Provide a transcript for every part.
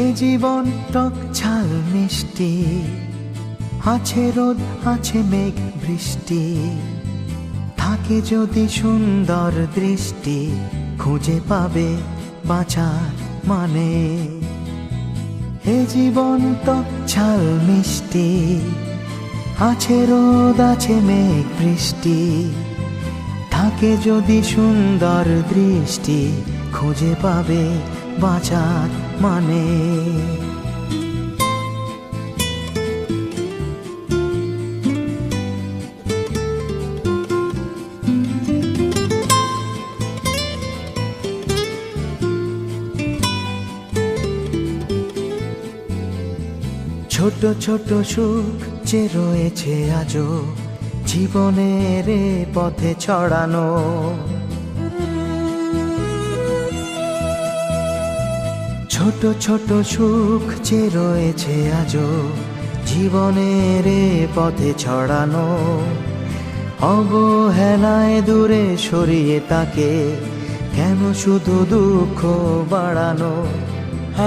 এ জীবন টক ঝাল মিষ্টি, আছে রোদ আছে মেঘ বৃষ্টি, থাকে যদি সুন্দর দৃষ্টি, খুঁজে পাবে বাঁচার মানে। এ জীবন টক ঝাল মিষ্টি, আছে রোদ আছে মেঘ বৃষ্টি, থাকে যদি সুন্দর দৃষ্টি, খুঁজে পাবে বাঁচার মানে। ছোট ছোট সুখ যে রয়েছে আজও জীবনের পথে ছড়ানো, ছোট ছোট সুখ যে রয়েছে আজও জীবনের পথে ছড়ানো, অবহেলায় দূরে সরিয়ে তাকে কেন শুধু দুঃখ বাড়ানো।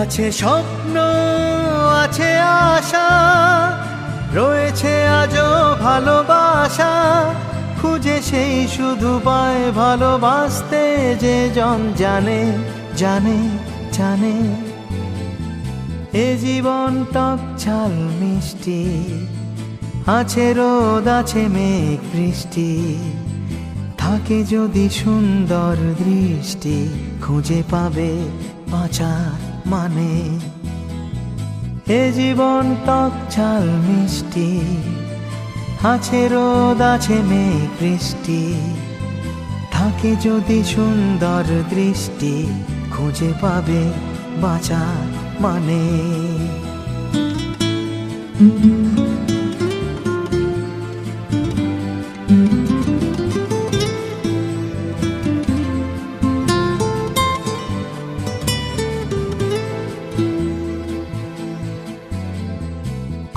আছে স্বপ্ন আছে আশা, রয়েছে আজও ভালোবাসা, খুঁজে সেই শুধু পায় ভালোবাসতে যে জন জানে জানে জানে। এ জীবন টক ঝাল মিষ্টি, আছে রোদ আছে মেঘ বৃষ্টি, থাকে যদি সুন্দর দৃষ্টি, খুঁজে পাবে বাঁচার মানে। এ জীবন টক ঝাল মিষ্টি, আছে রোদ আছে মেঘ বৃষ্টি, থাকে যদি সুন্দর দৃষ্টি, খুঁজে পাবে বাঁচার মানে।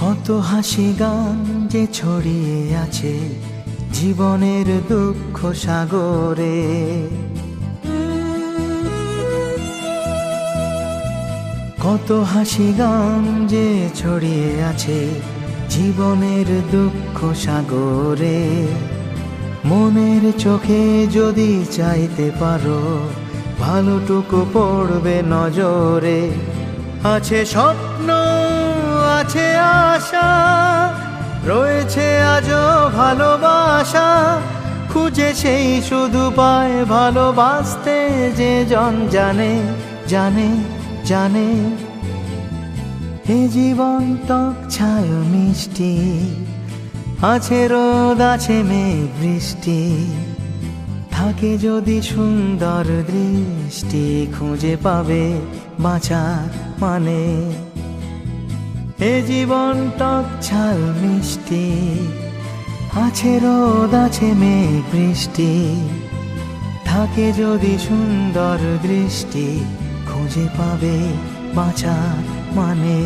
কত হাসি গান যে ছড়িয়ে আছে জীবনের দুঃখ সাগরে, কত হাসি গান যে ছড়িয়ে আছে জীবনের দুঃখ সাগরে। মনের চোখে যদি চাইতে পারো, ভালোটুকু পড়বে নজরে। আছে স্বপ্ন আছে আশা, রয়েছে আজও ভালোবাসা, খুঁজে সেই শুধু পায় ভালোবাসতে যে জন জানে জানে জানে। এ জীবন টক ঝাল মিষ্টি, আছে রোদ আছে মেঘ বৃষ্টি, থাকে যদি সুন্দর দৃষ্টি, খুঁজে পাবে বাঁচার মানে। এ জীবন টক ঝাল মিষ্টি, আছে রোদ আছে মেঘ বৃষ্টি, থাকে যদি সুন্দর দৃষ্টি, খুঁজে পাবে বাঁচার মানে।